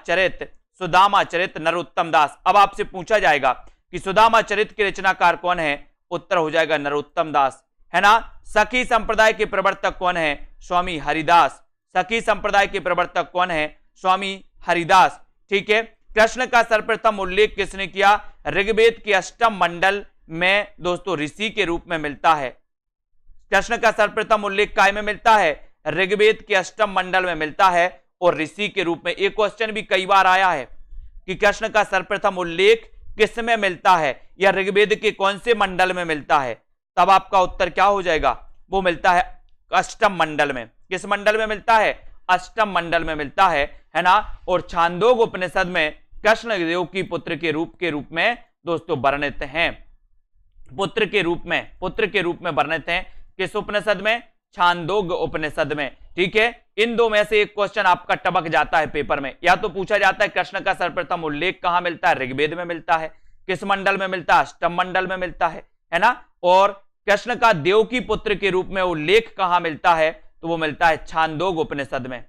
A: चरित नरोत्तम दास। अब आपसे पूछा जाएगा कि सुदामा चरित के रचनाकार कौन है, उत्तर हो जाएगा नरोत्तम दास, है ना। सखी संप्रदाय के प्रवर्तक कौन है, स्वामी हरिदास। सखी संप्रदाय के प्रवर्तक कौन है, स्वामी हरिदास। ठीक है, कृष्ण का सर्वप्रथम उल्लेख किसने किया, ऋग्वेद के अष्टम मंडल में दोस्तों ऋषि के रूप में मिलता है। कृष्ण का सर्वप्रथम उल्लेख काय में मिलता है, ऋग्वेद के अष्टम मंडल में मिलता है और ऋषि के रूप में। एक क्वेश्चन भी कई बार आया है कि कृष्ण का सर्वप्रथम उल्लेख किस में मिलता है या ऋग्वेद के कौन से मंडल में मिलता है, तब आपका उत्तर क्या हो जाएगा, वो मिलता है अष्टम मंडल में। किस मंडल में मिलता है, अष्टम मंडल में मिलता है ना। और छांदोग उपनिषद में कृष्ण देव की पुत्र के रूप में दोस्तों वर्णित हैं, पुत्र के रूप में वर्णित हैं। किस उपनिषद में, छांदोग उपनिषद में। ठीक है, इन दो में से एक क्वेश्चन आपका टपक जाता है पेपर में, या तो पूछा जाता है कृष्ण का सर्वप्रथम उल्लेख कहां मिलता है, ऋग्वेद में मिलता है, किस मंडल में मिलता है, अष्टम मंडल में मिलता है ना। और कृष्ण का देव की पुत्र के रूप में उल्लेख कहां मिलता है, तो वो मिलता है छांदोग उपनिषद में।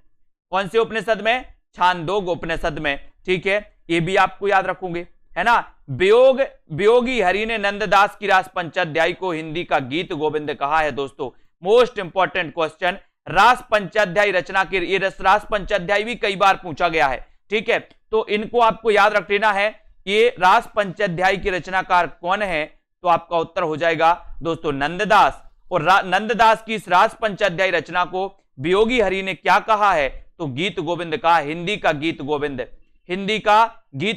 A: कौन से उपनिषद में, छांदोग उपनिषद में। ठीक है, ये भी आपको याद रखोगे, है ना। वियोगी हरि ने नंददास की रास पंचाध्यायी को हिंदी का गीत गोविंद कहा है। दोस्तों मोस्ट इंपॉर्टेंट क्वेश्चन, रास पंचाध्यायी रचना के, ये रास पंचाध्यायी भी कई बार पूछा गया है। ठीक है, तो इनको आपको याद रख लेना है। ये रास पंचाध्यायी की रचनाकार कौन है, तो आपका उत्तर हो जाएगा दोस्तों नंददास। और नंददास की इस रास पंचाध्यायी रचना को वियोगी हरि ने क्या कहा है, तो गीत गोविंद कहा, हिंदी का गीत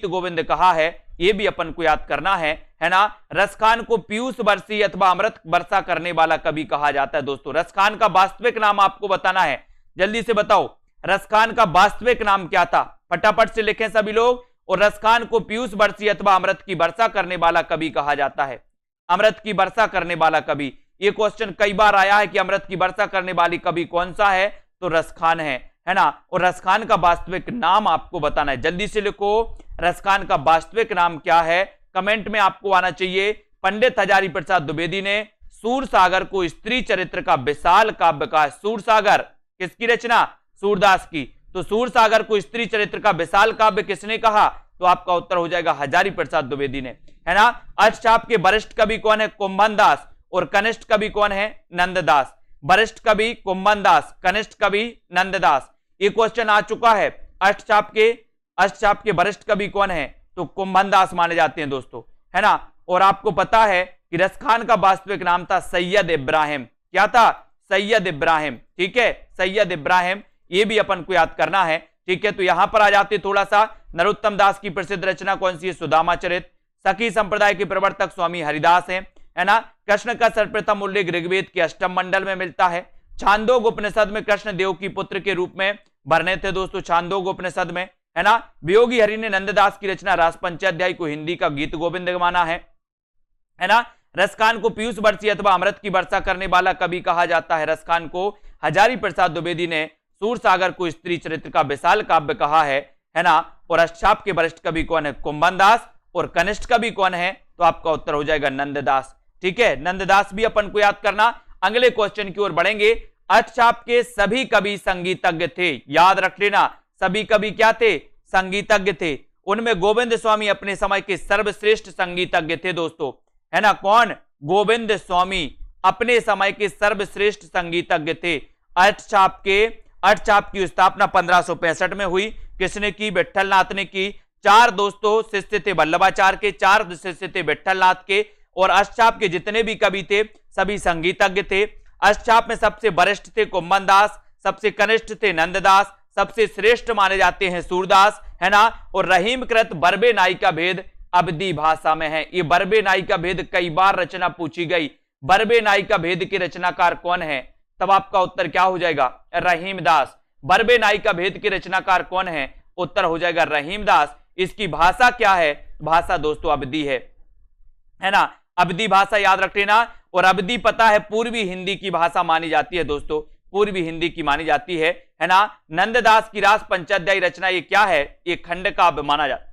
A: गोविंद कहा है। ये भी अपन को याद करना है ना। रसखान को पीयूष बरसी अथवा अमृत वर्षा करने वाला कवि कहा जाता है। दोस्तों रसखान का वास्तविक नाम आपको बताना है, जल्दी से बताओ रसखान का वास्तविक नाम क्या था, फटाफट से लिखें सभी लोग। और रसखान को पीयूष बरसी अथवा अमृत की वर्षा करने वाला कवि कहा जाता है, अमृत की वर्षा करने वाला कवि। ये क्वेश्चन कई बार आया है कि अमृत की वर्षा करने वाली कवि कौन सा है, तो रसखान है ना। और रसखान का वास्तविक नाम आपको बताना है, जल्दी से लिखो रसखान का वास्तविक नाम क्या है, कमेंट में आपको आना चाहिए। पंडित हजारी प्रसाद द्विवेदी ने सूरसागर को स्त्री चरित्र का विशाल काव्य कहा। सूरसागर किसकी रचना, सूरदास की। तो सूरसागर को स्त्री चरित्र का विशाल काव्य किसने कहा, तो आपका उत्तर हो जाएगा हजारी प्रसाद द्विवेदी ने, है ना। अष्टचाप के वरिष्ठ कवि कौन है, कुंभन दास। और कनिष्ठ कवि कौन है, नंददास। वरिष्ठ कवि कुंभन दास, कनिष्ठ कवि नंददास। ये क्वेश्चन आ चुका है। अष्टचाप के वरिष्ठ कवि कौन है, तो कुंभन दास माने जाते हैं दोस्तों, है ना। और आपको पता है कि रसखान का वास्तविक नाम था सैयद इब्राहिम। क्या था, सैयद इब्राहिम। ठीक है, सैयद इब्राहिम, ये भी अपन को याद करना है। ठीक है, तो यहां पर आ जाते थोड़ा सा, नरोत्तम दास की प्रसिद्ध रचना कौन सी है, सुदामा चरित। सखी संप्रदाय के प्रवर्तक स्वामी हरिदास है ना। कृष्ण का सर्वप्रथम उल्लेख ऋग्वेद के अष्टम मंडल में मिलता है। छांदोग उपनिषद में कृष्ण देव की पुत्र के रूप में वर्णित थे दोस्तों, छांदोग उपनिषद में, है ना। वियोगी हरि ने नंददास की रचना रास पंचाध्यायी को हिंदी का गीत गोविंद माना है ना। रसखान को पीयूष बरसी अथवा अमृत की वर्षा करने वाला कवि कहा जाता है। रसखान को हजारी प्रसाद द्विवेदी ने सूरसागर को स्त्री चरित्र का विशाल काव्य कहा है ना। और अष्टचाप के वरिष्ठ कवि कौन है, कुंभन दास। और कनिष्ठ कवि कौन है, तो आपका उत्तर हो जाएगा नंददास। ठीक है, नंददास भी अपन को याद करना। अगले क्वेश्चन की ओर बढ़ेंगे। अष्टचाप के सभी कवि संगीतज्ञ थे, याद रख लेना, सभी कवि क्या थे, संगीतज्ञ थे। उनमें गोविंद स्वामी अपने समय के सर्वश्रेष्ठ संगीतज्ञ थे दोस्तों, है ना। कौन, गोविंद स्वामी अपने समय के सर्वश्रेष्ठ संगीतज्ञ थे। अष्टचाप की स्थापना 1565 में हुई। किसने की, विट्ठलनाथ ने की। 4 दोस्तों शिष्य थे वल्लभाचार्य के, 4 शिष्य थे विट्ठलनाथ के। और अष्टचाप के जितने भी कवि थे सभी संगीतज्ञ थे। अष्टचाप में सबसे वरिष्ठ थे कुंभन दास, सबसे कनिष्ठ थे नंददास, सबसे श्रेष्ठ माने जाते हैं सूरदास, है ना। और रहीमकृत बरबे नाई का भेद अवधी भाषा में है। ये बरबे नाई का भेद कई बार रचना पूछी गई। बरबे नाई का भेद के रचनाकार कौन है, तब आपका उत्तर क्या हो जाएगा, रहीमदास। बरबे नाई का भेद के रचनाकार कौन है, उत्तर हो जाएगा रहीमदास। इसकी भाषा क्या है, भाषा दोस्तों अवधी है ना। अवधी भाषा याद रख लेना। और अवधि पता है पूर्वी हिंदी की भाषा मानी जाती है दोस्तों, पूर्वी हिंदी की मानी जाती है ना। नंददास की रास पंचाध्यायी रचना ये क्या है, ये खंड काव्य माना जाता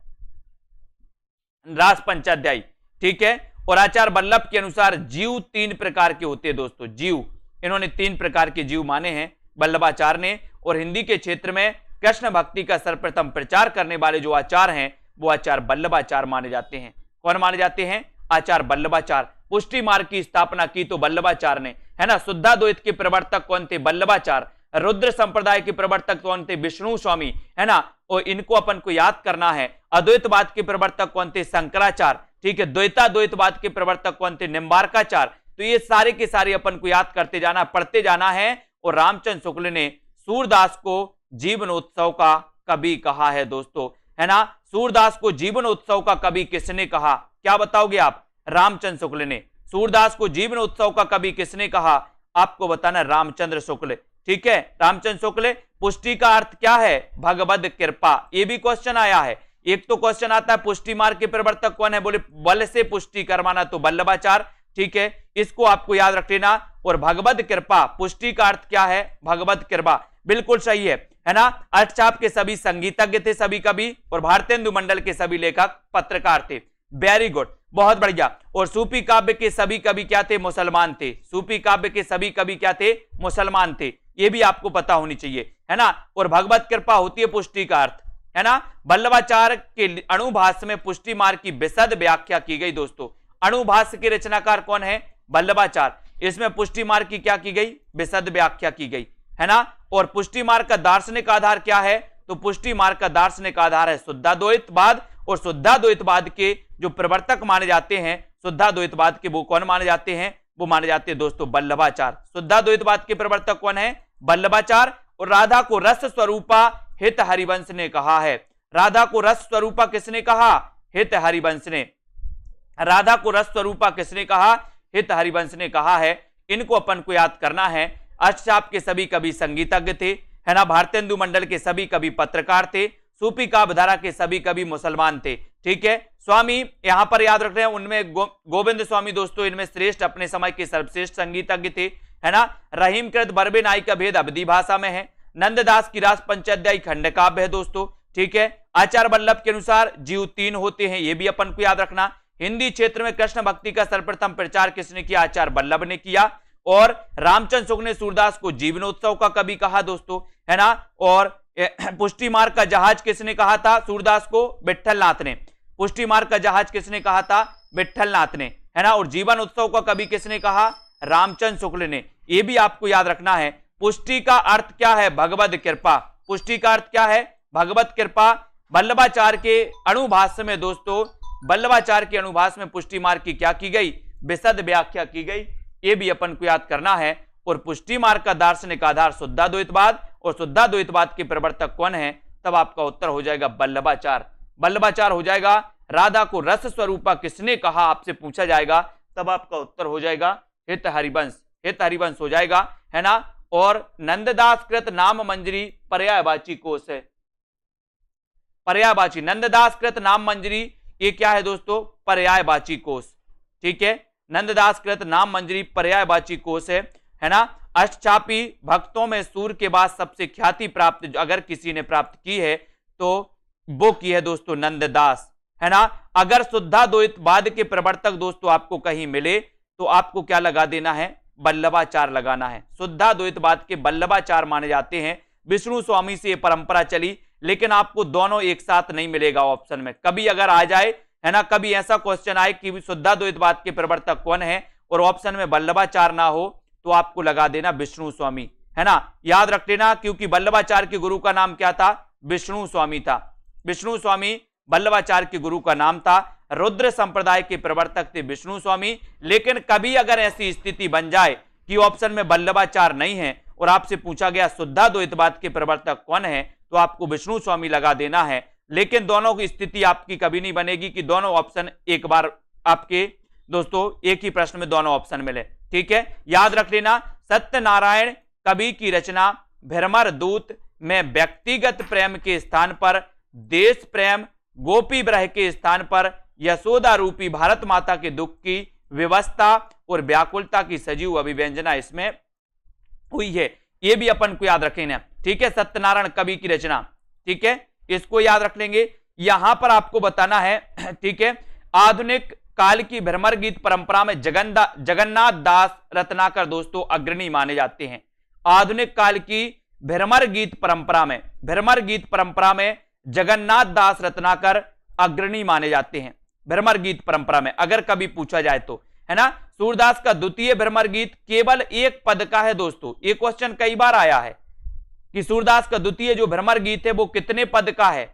A: रास पंचाध्यायी, ठीक है। और आचार्य वल्लभ के अनुसार जीव 3 प्रकार के होते हैं दोस्तों, जीव, इन्होंने 3 प्रकार के जीव माने हैं वल्लभाचार्य ने। और हिंदी के क्षेत्र में कृष्ण भक्ति का सर्वप्रथम प्रचार करने वाले जो आचार्य हैं वो आचार्य वल्लभाचार्य माने जाते हैं। कौन माने जाते हैं, आचार्य वल्लभाचार्य। पुष्टि मार्ग की स्थापना की तो वल्लभाचार्य ने, है ना। शुद्धाद्वैत के प्रवर्तक कौन थे, वल्लभाचार्य। रुद्र संप्रदाय के प्रवर्तक कौन थे, विष्णु स्वामी, है ना, और इनको अपन को याद करना है। अद्वैतवाद के प्रवर्तक कौन थे, शंकराचार्य, ठीक है। द्वैताद्वैतवाद के प्रवर्तक कौन थे, निम्बार्काचार्य। तो ये सारे के सारे अपन को याद करते जाना, पढ़ते जाना है। और रामचंद्र शुक्ल ने सूरदास को जीवनोत्सव का कवि कहा है दोस्तों, है ना। सूरदास को जीवनोत्सव का कवि किसने कहा, क्या बताओगे आप, रामचंद्र शुक्ल ने। सूरदास को जीवनोत्सव का कवि किसने कहा, आपको बताना रामचंद्र शुक्ल, ठीक है, रामचंद्र शुक्ल। पुष्टि का अर्थ क्या है, भगवद कृपा, ये भी क्वेश्चन आया है। एक तो क्वेश्चन आता है पुष्टि मार्ग के प्रवर्तक कौन है, बोले बल से पुष्टि करवाना, तो वल्लभाचार्य, ठीक है, इसको आपको याद रख लेना। और भगवद कृपा, पुष्टि का अर्थ क्या है, भगवद कृपा, बिल्कुल सही है ना। अष्टचाप के सभी संगीतज्ञ थे, सभी कवि, और भारतेंदु मंडल के सभी लेखक पत्रकार थे। वेरी गुड, बहुत बढ़िया। और सूफी काव्य के सभी कवि क्या थे, मुसलमान थे। सूफी काव्य के सभी कवि क्या थे, मुसलमान थे, ये भी आपको पता होनी चाहिए, है ना। और भगवत कृपा होती है पुष्टि का अर्थ, है ना। वल्लभाचार्य के अणुभाष्य में पुष्टि मार्ग की विशद व्याख्या की गई दोस्तों। अणुभाष्य के रचनाकार कौन है, वल्लभाचार्य। इसमें पुष्टि मार्ग की क्या की गई, विशद व्याख्या की गई, है ना। और पुष्टि मार्ग का दार्शनिक आधार क्या है, तो पुष्टि मार्ग का दार्शनिक आधार है शुद्धाद्वैतवाद। और शुद्धाद्वैतवाद के जो प्रवर्तक माने जाते हैं, शुद्धाद्वैतवाद के वो कौन माने जाते हैं, वो माने जाते हैं दोस्तों वल्लभाचार्य। शुद्धाद्वैतवाद के प्रवर्तक कौन है, वल्लभाचार्य। और राधा को रस स्वरूपा हित हरिवंश ने कहा है। राधा को रस स्वरूपा किसने कहा, हित हरिवंश ने। राधा को रस स्वरूपा किसने कहा, हित हरिवंश ने कहा है। इनको अपन को याद करना है। अष्टचाप के सभी कवि संगीतज्ञ थे, है ना। भारतेंदु मंडल के सभी कवि पत्रकार थे। सूफी काव्यधारा के सभी कवि मुसलमान थे, ठीक है। स्वामी यहां पर याद रख रहे हैं, उनमें गोविंद स्वामी दोस्तों इनमें श्रेष्ठ, अपने समय के सर्वश्रेष्ठ संगीतज्ञ थे, है ना। रहीम कृत बरबे नाई का भेद अवधी भाषा में है। नंददास की रास पंचाध्यायी खंड काव्य है दोस्तों, ठीक है। आचार्य वल्लभ के अनुसार जीव 3 होते हैं, ये भी अपन को याद रखना। हिंदी क्षेत्र में कृष्ण भक्ति का सर्वप्रथम प्रचार किसने किया, आचार्य वल्लभ ने किया। और रामचंद्र शुक्ल ने सूरदास को जीवनोत्सव का कवि कहा दोस्तों, है ना। और पुष्टि मार्ग का जहाज किसने कहा था सूरदास को, विट्ठलनाथ ने। पुष्टि मार्ग का जहाज किसने कहा था, विट्ठलनाथ ने, है ना। और जीवन उत्सव का कवि किसने कहा, रामचंद्र शुक्ल ने। यह भी आपको याद रखना है। पुष्टि का अर्थ क्या है, भगवद कृपा। पुष्टि का अर्थ क्या है, भगवत कृपा। वल्लभाचार्य के अणुभाष्य में दोस्तों, वल्लभाचार्य के अणुभाष्य में पुष्टि मार्ग की क्या की गई, विशद व्याख्या की गई, ये भी अपन को याद करना है। और पुष्टि मार्ग का दार्शनिक आधार शुद्धाद्वैतवाद, और शुद्धाद्वैतवाद के प्रवर्तक कौन है, तब आपका उत्तर हो जाएगा वल्लभाचार्य। वल्लभाचार्य हो जाएगा। राधा को रस स्वरूपा किसने कहा, आपसे पूछा जाएगा, तब आपका उत्तर हो जाएगा हित हरिवंश। हित हरिवंश हो जाएगा, है ना। और नंददास कृत नाम मंजरी पर्यायवाची कोश है। पर्यायवाची, नंददास कृत नाम मंजरी, ये क्या है दोस्तों, पर्यायवाची कोश, ठीक है। नंददास कृत नाम मंजरी पर्यायवाची कोश है ना। अष्टचापी भक्तों में सूर के बाद सबसे ख्याति प्राप्त अगर किसी ने प्राप्त की है तो वो की है दोस्तों नंददास, है ना। अगर शुद्धाद्वैतवाद के प्रवर्तक दोस्तों आपको कहीं मिले तो आपको क्या लगा देना है, वल्लभाचार्य लगाना है। शुद्धाद्वैतवाद के वल्लभाचार्य माने जाते हैं। विष्णु स्वामी से ये परंपरा चली, लेकिन आपको दोनों एक साथ नहीं मिलेगा ऑप्शन में। कभी अगर आ जाए, है ना, कभी ऐसा क्वेश्चन आए कि शुद्धाद्वैतवाद के प्रवर्तक कौन है और ऑप्शन में वल्लभाचार्य ना हो, तो आपको लगा देना विष्णु स्वामी, है ना। याद रख लेना, क्योंकि वल्लभाचार्य के गुरु का नाम क्या था, विष्णु स्वामी था। विष्णु स्वामी वल्लभाचार्य के गुरु का नाम था। रुद्र संप्रदाय के प्रवर्तक थे विष्णु स्वामी। लेकिन कभी अगर ऐसी स्थिति बन जाए कि ऑप्शन में वल्लभाचार्य नहीं है और आपसे पूछा गया शुद्धाद्वैतवाद के प्रवर्तक कौन है, तो आपको विष्णु स्वामी लगा देना है। लेकिन दोनों की स्थिति आपकी कभी नहीं बनेगी कि दोनों ऑप्शन एक बार आपके दोस्तों एक ही प्रश्न में दोनों ऑप्शन मिले, ठीक है। याद रख लेना, सत्यनारायण कवि की रचना भ्रमर दूत में व्यक्तिगत प्रेम के स्थान पर देश प्रेम, गोपी ब्रह के स्थान पर यशोदा रूपी भारत माता के दुख की व्यवस्था और व्याकुलता की सजीव अभिव्यंजना इसमें हुई है। ये भी अपन को याद रखेना, ठीक है। सत्यनारायण कवि की रचना, ठीक है, इसको याद रख लेंगे। यहां पर आपको बताना है, ठीक है, आधुनिक काल की भ्रमर गीत परंपरा में जगन्नाथ दास रत्नाकर दोस्तों अग्रणी माने जाते हैं। आधुनिक काल की भ्रमर गीत परंपरा में जगन्नाथ दास रत्नाकर अग्रणी माने जाते हैं। भ्रमर गीत परंपरा में अगर कभी पूछा जाए तो, है ना। सूरदास का द्वितीय भ्रमर गीत केवल एक पद का है दोस्तों। ये क्वेश्चन कई बार आया है कि सूरदास का द्वितीय जो भ्रमर गीत है वो कितने पद का है,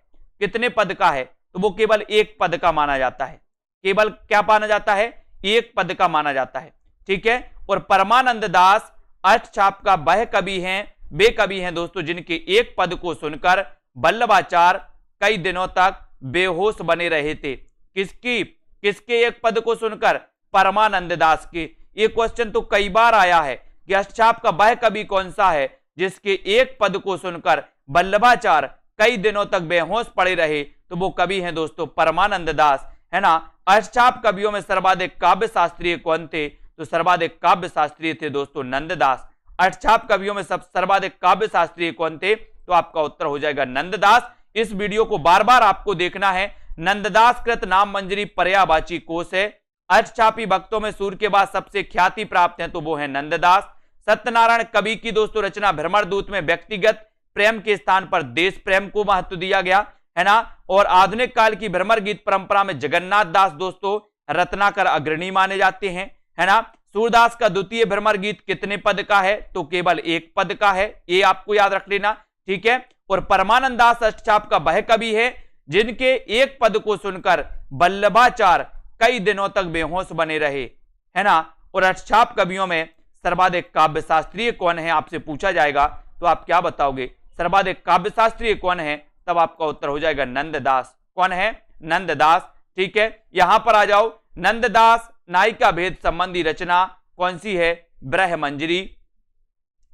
A: कितने पद का है, तो वो केवल एक पद का माना जाता है। केवल क्या माना जाता है, एक पद का माना जाता है, ठीक है। और परमानंद दास अष्टछाप का वह कवि हैं, वे कवि हैं दोस्तों जिनके एक पद को सुनकर वल्लभाचार्य कई दिनों तक बेहोश बने रहे थे। किसके एक पद को सुनकर, परमानंद दास के। ये क्वेश्चन तो कई बार आया है कि अष्टछाप का वह कवि कौन सा है जिसके एक पद को सुनकर वल्लभाचार्य कई दिनों तक बेहोश पड़े रहे, तो वो कवि हैं दोस्तों परमानंद दास, है ना। अष्टछाप कवियों में सर्वाधिक काव्य शास्त्रीय कौन थे, तो सर्वाधिक काव्य शास्त्रीय थे दोस्तों नंददास। अष्टछाप कवियों में सर्वाधिक काव्य शास्त्रीय कौन थे, तो आपका उत्तर हो जाएगा नंददास। इस वीडियो को बार बार आपको देखना है। नंददास कृत नाम मंजरी पर्यायवाची कोश है। अष्टछापी भक्तों में सूर्य के बाद सबसे ख्याति प्राप्त है तो वो है नंददास। सत्यनारायण कवि की दोस्तों रचना भ्रमर दूत में व्यक्तिगत प्रेम के स्थान पर देश प्रेम को महत्व दिया गया, है ना। और आधुनिक काल की भ्रमर गीत परंपरा में जगन्नाथ दास दोस्तों रत्नाकर अग्रणी माने जाते हैं, है ना। सूरदास का द्वितीय भ्रमर गीत कितने पद का है, तो केवल एक पद का है, ये आपको याद रख लेना, ठीक है। और परमानंद दास अष्टछाप का वह कवि है जिनके एक पद को सुनकर वल्लभाचार्य कई दिनों तक बेहोश बने रहे, है ना। और अष्टछाप कवियों में सर्वाधिक काव्य शास्त्रीय कौन है आपसे पूछा जाएगा तो आप क्या बताओगे, सर्वाधिक काव्य शास्त्रीय कौन है, तब आपका उत्तर हो जाएगा नंददास। कौन है, नंददास, ठीक है। यहां पर आ जाओ, नंददास नायिका भेद संबंधी रचना कौन सी है, ब्रह्मंजरी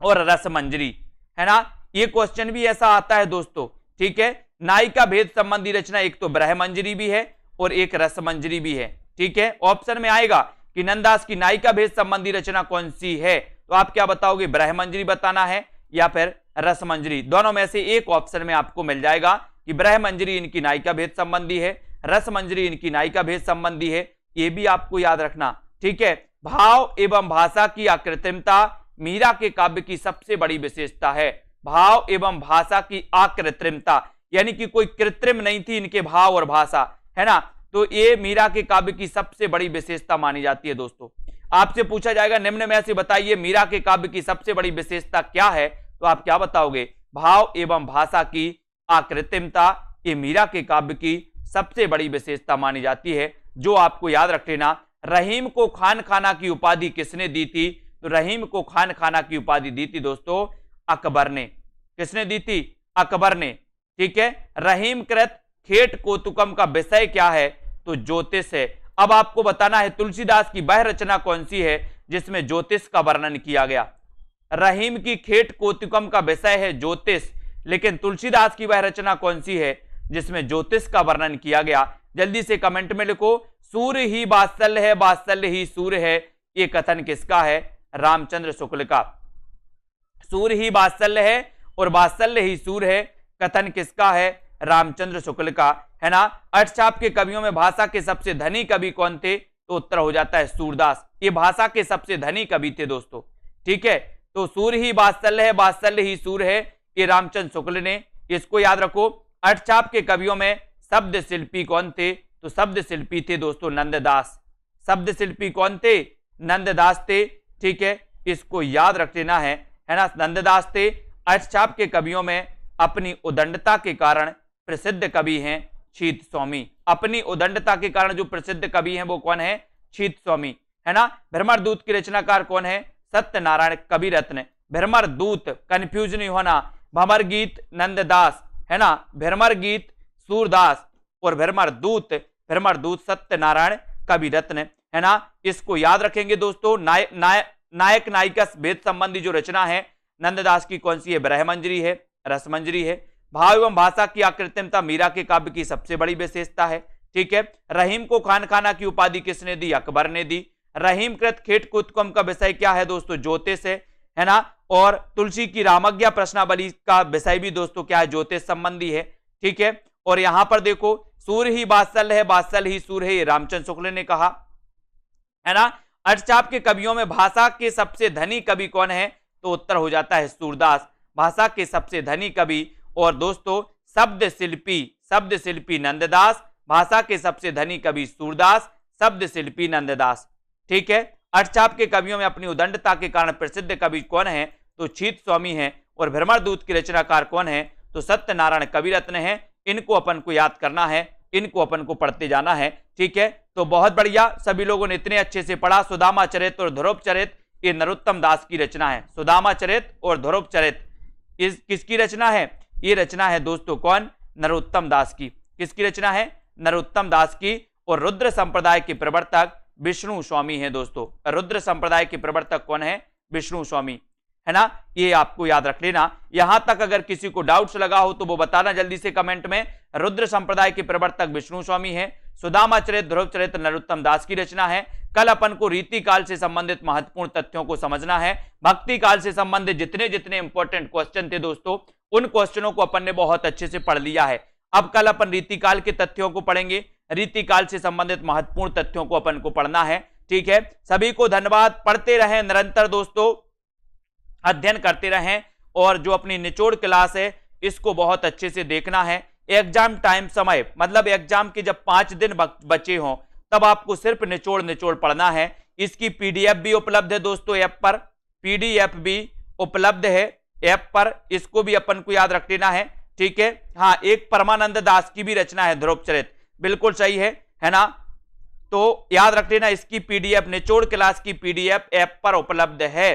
A: और रसमंजरी, है ना। ये क्वेश्चन भी ऐसा आता है दोस्तों, ठीक है। नायिका भेद संबंधी रचना एक तो ब्रह्मंजरी भी है और एक रसमंजरी भी है, ठीक है। ऑप्शन में आएगा कि नंददास की नायिका भेद संबंधी रचना कौन सी है, तो आप क्या बताओगे, ब्रह्मंजरी बताना है या फिर रसमंजरी। दोनों में से एक ऑप्शन में आपको मिल जाएगा कि ब्रह्मंजरी इनकी नायिका भेद संबंधी है, रसमंजरी इनकी नायिका भेद संबंधी है। ये भी आपको याद रखना, ठीक है। भाव एवं भाषा की अकृत्रिमता मीरा के काव्य की सबसे बड़ी विशेषता है। भाव एवं भाषा की अकृत्रिमता, यानी कि कोई कृत्रिम नहीं थी इनके भाव और भाषा, है ना। तो ये मीरा के काव्य की सबसे बड़ी विशेषता मानी जाती है दोस्तों। आपसे पूछा जाएगा निम्न में से बताइए मीरा के काव्य की सबसे बड़ी विशेषता क्या है, तो आप क्या बताओगे, भाव एवं भाषा की अकृत्रिमता, ये मीरा के काव्य की सबसे बड़ी विशेषता मानी जाती है। जो आपको याद रख लेना, रहीम को खान खाना की उपाधि किसने दी थी, तो रहीम को खान खाना की उपाधि दी थी दोस्तों अकबर ने। किसने दी थी, अकबर ने, ठीक है। रहीम कृत खेट कौतुकम का विषय क्या है, तो ज्योतिष है। अब आपको बताना है तुलसीदास की वह रचना कौन सी है जिसमें ज्योतिष का वर्णन किया गया। रहीम की खेट कौतुकम का विषय है ज्योतिष, लेकिन तुलसीदास की वह रचना कौन सी है जिसमें ज्योतिष का वर्णन किया गया। जल्दी से कमेंट में लिखो, सूर्य ही वात्सल्य है, वात्सल्य ही सूर्य है, ये कथन किसका है, रामचंद्र शुक्ल का। सूर्य ही वात्सल्य है और वात्सल्य ही सूर्य है, कथन किसका है, रामचंद्र शुक्ल का, है ना। अष्टछाप के कवियों में भाषा के सबसे धनी कवि कौन थे, तो उत्तर हो जाता है सूरदास। ये भाषा के सबसे धनी कवि थे दोस्तों, ठीक है। तो सूर्य ही वात्सल्य है, वात्सल्य ही सूर्य है, ये रामचंद्र शुक्ल ने, इसको याद रखो। अष्टछाप के कवियों में शब्द शिल्पी कौन थे, तो शब्द शिल्पी थे दोस्तों नंददास। शब्द शिल्पी कौन थे, नंददास थे, ठीक है। इसको याद रख लेना है ना, नंददास थे। अष्टछाप के कवियों में अपनी उदंडता के कारण प्रसिद्ध कवि हैं शीत स्वामी। अपनी उदंडता के कारण जो प्रसिद्ध कवि हैं वो कौन है, शीत स्वामी, है ना। भ्रमर दूत की रचनाकार कौन है, सत्यनारायण कवि रत्न। भ्रमर दूत, कंफ्यूज नहीं होना, भ्रमर गीत नंददास, है ना, भ्रमर गीत सूरदास और भ्रमर दूत सत्यनारायण कवि रत्न, है ना। इसको याद रखेंगे दोस्तों। नायक नायिका भेद संबंधी जो रचना है नंददास की कौन सी है, ब्रह्मंजरी है, रसमंजरी है। भाव एवं भाषा की अकृत्रिमता मीरा के काव्य की सबसे बड़ी विशेषता है, ठीक है। रहीम को खान खाना की उपाधि किसने दी, अकबर ने दी। रहीम कृत खेट कुतकम का विषय क्या है दोस्तों, ज्योतिष है ना। और तुलसी की रामज्ञा प्रश्नावली का विषय भी दोस्तों क्या है, ज्योतिष संबंधी है, ठीक है। और यहां पर देखो सूर्य ही वात्सल है, वात्सल ही सूर्य है, रामचंद्र शुक्ल ने कहा, है ना। अर्थचाप के कवियों में भाषा के सबसे धनी कवि कौन है, तो उत्तर हो जाता है सूरदास, भाषा के सबसे धनी कवि। और दोस्तों शब्द शिल्पी नंददास, भाषा के सबसे धनी कवि सूरदास, शब्द शिल्पी नंददास, ठीक है। अर्थचाप के कवियों में अपनी उदंडता के कारण प्रसिद्ध कवि कौन है, तो छीत स्वामी है। और भ्रमर दूत के रचनाकार कौन है, तो सत्यनारायण कविरत्न है। इनको अपन को याद करना है, इनको अपन को पढ़ते जाना है, ठीक है। तो बहुत बढ़िया, सभी लोगों ने इतने अच्छे से पढ़ा। सुदामा चरित और ध्रुव चरित ये नरोत्तम दास की रचना है। सुदामा चरित और ध्रुव चरित इस किसकी रचना है, ये रचना है दोस्तों कौन, नरोत्तम दास की। किसकी रचना है, नरोत्तम दास की। और रुद्र संप्रदाय के प्रवर्तक विष्णु स्वामी है दोस्तों। रुद्र संप्रदाय के प्रवर्तक कौन है, विष्णु स्वामी, है ना। ये आपको याद रख लेना। यहां तक अगर किसी को डाउट्स लगा हो तो वो बताना जल्दी से कमेंट में। रुद्र संप्रदाय के प्रवर्तक विष्णु स्वामी है। सुदामा चरित ध्रुव चरित नरोत्तम दास की रचना है। कल अपन को रीति काल से संबंधित महत्वपूर्ण तथ्यों को समझना है। भक्ति काल से संबंधित जितने जितने इंपॉर्टेंट क्वेश्चन थे दोस्तों, उन क्वेश्चनों को अपन ने बहुत अच्छे से पढ़ लिया है। अब कल अपन रीति काल के तथ्यों को पढ़ेंगे, रीति काल से संबंधित महत्वपूर्ण तथ्यों को अपन को पढ़ना है, ठीक है। सभी को धन्यवाद। पढ़ते रहें निरंतर दोस्तों, अध्ययन करते रहें। और जो अपनी निचोड़ क्लास है इसको बहुत अच्छे से देखना है। एग्जाम टाइम समय मतलब एग्जाम के जब 5 दिन बचे हों तब आपको सिर्फ निचोड़ पढ़ना है। इसकी पीडीएफ भी उपलब्ध है दोस्तों ऐप पर, पीडीएफ भी उपलब्ध है ऐप पर, इसको भी अपन को याद रख लेना है, ठीक है। हाँ, एक परमानंद दास की भी रचना है ध्रुव चरित, बिल्कुल सही है ना। तो याद रख लेना, इसकी पीडीएफ निचोड़ क्लास की पीडीएफ ऐप पर उपलब्ध है।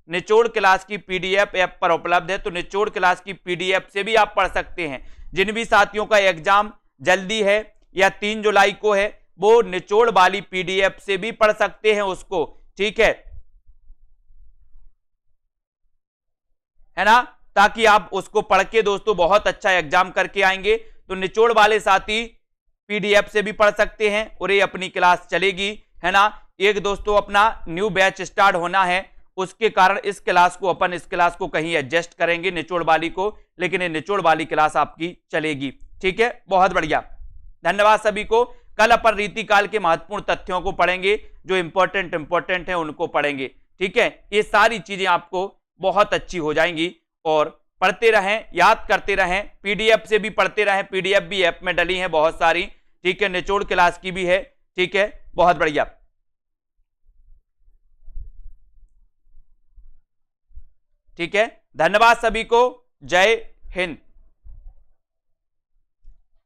A: निचोड़ क्लास की पीडीएफ ऐप पर उपलब्ध है, तो निचोड़ क्लास की पीडीएफ से भी आप पढ़ सकते हैं। जिन भी साथियों का एग्जाम जल्दी है या 3 जुलाई को है, वो निचोड़ वाली पीडीएफ से भी पढ़ सकते हैं उसको, ठीक है ना। ताकि आप उसको पढ़ के दोस्तों बहुत अच्छा एग्जाम करके आएंगे। तो निचोड़ वाले साथी पीडीएफ से भी पढ़ सकते हैं और ये अपनी क्लास चलेगी, है ना। एक दोस्तों अपना न्यू बैच स्टार्ट होना है, उसके कारण इस क्लास को कहीं एडजस्ट करेंगे निचोड़ वाली को, लेकिन ये निचोड़ वाली क्लास आपकी चलेगी, ठीक है। बहुत बढ़िया, धन्यवाद सभी को। कल अपन रीति काल के महत्वपूर्ण तथ्यों को पढ़ेंगे, जो इंपॉर्टेंट है उनको पढ़ेंगे, ठीक है। ये सारी चीजें आपको बहुत अच्छी हो जाएंगी। और पढ़ते रहें, याद करते रहें, पीडीएफ से भी पढ़ते रहें, पीडीएफ भी ऐप में डली है बहुत सारी, ठीक है। निचोड़ क्लास की भी है, ठीक है। बहुत बढ़िया, ठीक है। धन्यवाद सभी को, जय हिंद।